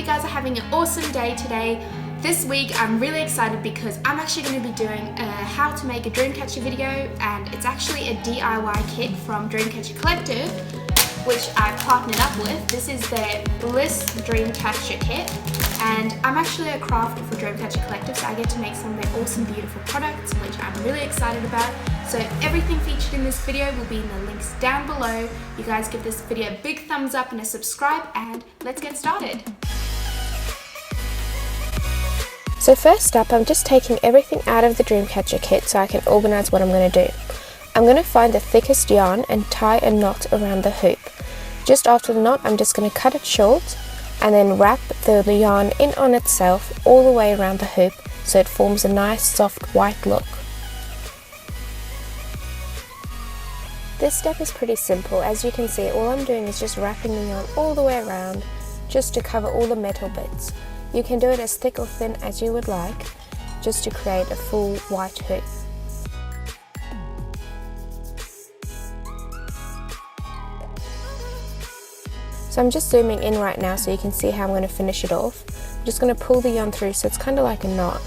you guys are having an awesome day today. This week I'm really excited because I'm actually going to be doing a how to make a Dreamcatcher video, and it's actually a DIY kit from Dreamcatcher Collective, which I partnered up with. This is their Bliss Dreamcatcher kit, and I'm actually a crafter for Dreamcatcher Collective, so I get to make some of their awesome beautiful products, which I'm really excited about. So everything featured in this video will be in the links down below. You guys give this video a big thumbs up and a subscribe, and let's get started. So first up, I'm just taking everything out of the Dreamcatcher kit so I can organise what I'm going to do. I'm going to find the thickest yarn and tie a knot around the hoop. Just after the knot, I'm just going to cut it short and then wrap the yarn in on itself all the way around the hoop so it forms a nice soft white look. This step is pretty simple. As you can see, all I'm doing is just wrapping the yarn all the way around just to cover all the metal bits. You can do it as thick or thin as you would like, just to create a full white hoop. So I'm just zooming in right now so you can see how I'm going to finish it off. I'm just going to pull the yarn through so it's kind of like a knot.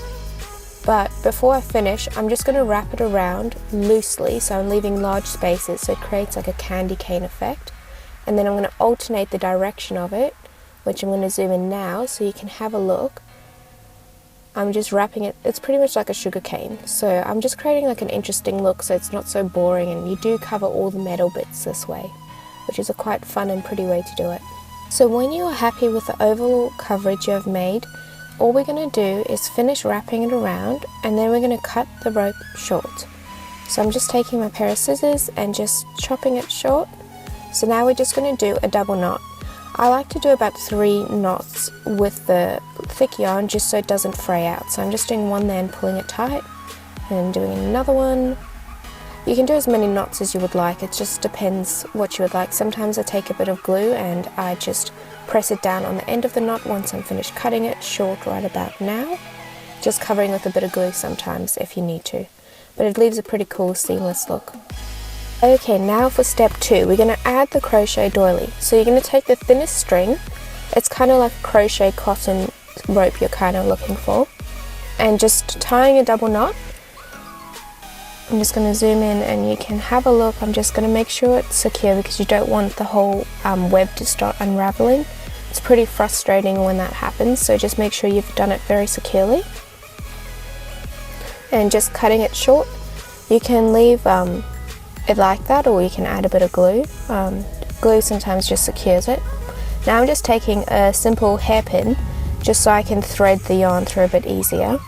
But before I finish, I'm just going to wrap it around loosely, so I'm leaving large spaces so it creates like a candy cane effect. And then I'm going to alternate the direction of it, which I'm going to zoom in now so you can have a look. I'm just wrapping it, it's pretty much like a sugar cane. So I'm just creating like an interesting look so it's not so boring, and you do cover all the metal bits this way, which is a quite fun and pretty way to do it. So when you are happy with the overall coverage you have made, all we're going to do is finish wrapping it around, and then we're going to cut the rope short. So I'm just taking my pair of scissors and just chopping it short. So now we're just going to do a double knot. I like to do about 3 knots with the thick yarn just so it doesn't fray out. So I'm just doing one there and pulling it tight, and doing another one. You can do as many knots as you would like, it just depends what you would like. Sometimes I take a bit of glue and I just press it down on the end of the knot once I'm finished cutting it short right about now. Just covering with a bit of glue sometimes if you need to. But it leaves a pretty cool seamless look. Okay, now for step 2, we're going to add the crochet doily. So you're going to take the thinnest string, it's kind of like a crochet cotton rope you're kind of looking for, and just tying a double knot. I'm just going to zoom in and you can have a look. I'm just going to make sure it's secure because you don't want the whole web to start unraveling. It's pretty frustrating when that happens, so just make sure you've done it very securely. And just cutting it short, you can leave it like that, or you can add a bit of glue. Glue sometimes just secures it. Now I'm just taking a simple hairpin just so I can thread the yarn through a bit easier.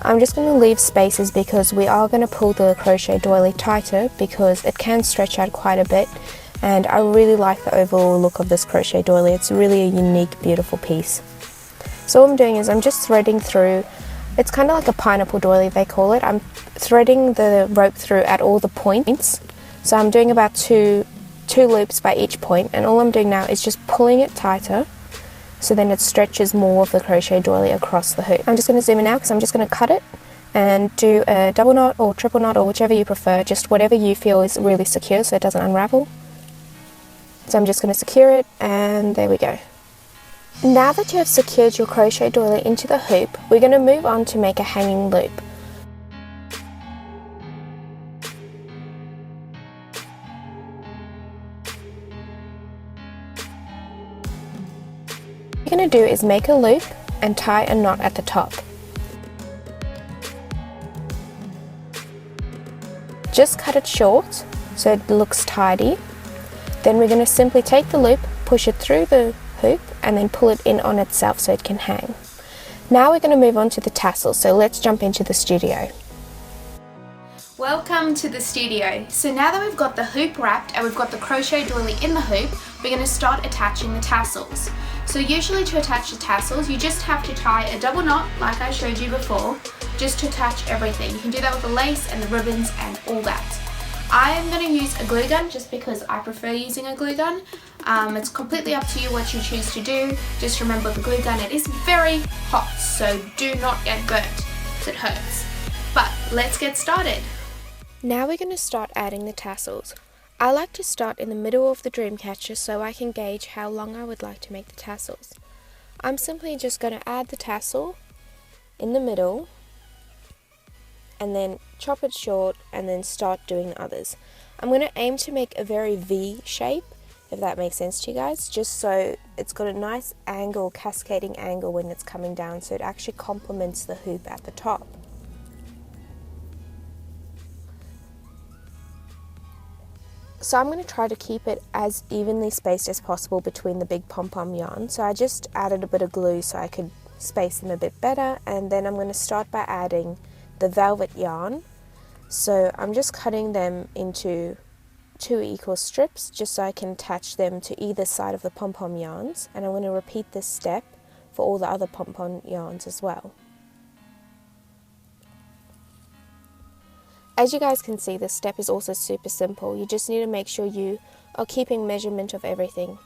I'm just going to leave spaces because we are going to pull the crochet doily tighter because it can stretch out quite a bit, and I really like the overall look of this crochet doily. It's really a unique, beautiful piece. So what I'm doing is I'm just threading through. It's kind of like a pineapple doily, they call it. I'm threading the rope through at all the points. So I'm doing about two loops by each point, and all I'm doing now is just pulling it tighter so then it stretches more of the crochet doily across the hoop. I'm just going to zoom in now because I'm just going to cut it and do a double knot or triple knot or whichever you prefer, just whatever you feel is really secure so it doesn't unravel. So I'm just going to secure it, and there we go. Now that you have secured your crochet doily into the hoop, we're going to move on to make a hanging loop. What you're going to do is make a loop and tie a knot at the top. Just cut it short so it looks tidy. Then we're going to simply take the loop, push it through the hoop, and then pull it in on itself so it can hang. Now we're going to move on to the tassels, so let's jump into the studio. Welcome to the studio. So now that we've got the hoop wrapped and we've got the crochet doily in the hoop, we're going to start attaching the tassels. So usually to attach the tassels, you just have to tie a double knot like I showed you before, just to attach everything. You can do that with the lace and the ribbons and all that. I am going to use a glue gun just because I prefer using a glue gun. It's completely up to you what you choose to do. Just remember, the glue gun, it is very hot, so do not get burnt, because it hurts. But let's get started. Now we're going to start adding the tassels. I like to start in the middle of the Dreamcatcher so I can gauge how long I would like to make the tassels. I'm simply just going to add the tassel in the middle and then chop it short and then start doing the others. I'm going to aim to make a very V shape, if that makes sense to you guys, just so it's got a nice angle, cascading angle when it's coming down, so it actually complements the hoop at the top. So I'm going to try to keep it as evenly spaced as possible between the big pom-pom yarn. So I just added a bit of glue so I could space them a bit better, and then I'm going to start by adding the velvet yarn. So I'm just cutting them into 2 equal strips just so I can attach them to either side of the pom-pom yarns, and I'm going to repeat this step for all the other pom-pom yarns as well. As you guys can see, this step is also super simple. You just need to make sure you are keeping measurement of everything.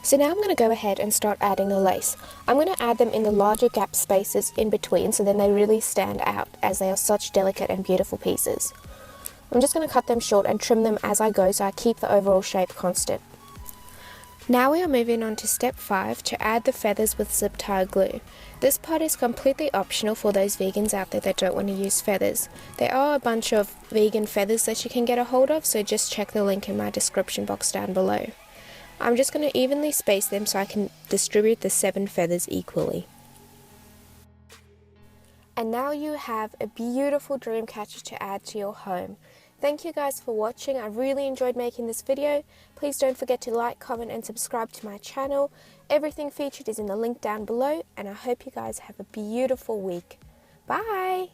So now I'm going to go ahead and start adding the lace. I'm going to add them in the larger gap spaces in between, so then they really stand out as they are such delicate and beautiful pieces. I'm just going to cut them short and trim them as I go so I keep the overall shape constant. Now we are moving on to step 5 to add the feathers with zip tie glue. This part is completely optional for those vegans out there that don't want to use feathers. There are a bunch of vegan feathers that you can get a hold of, so just check the link in my description box down below. I'm just going to evenly space them so I can distribute the 7 feathers equally. And now you have a beautiful Dreamcatcher to add to your home. Thank you guys for watching. I really enjoyed making this video. Please don't forget to like, comment and subscribe to my channel. Everything featured is in the link down below, and I hope you guys have a beautiful week. Bye!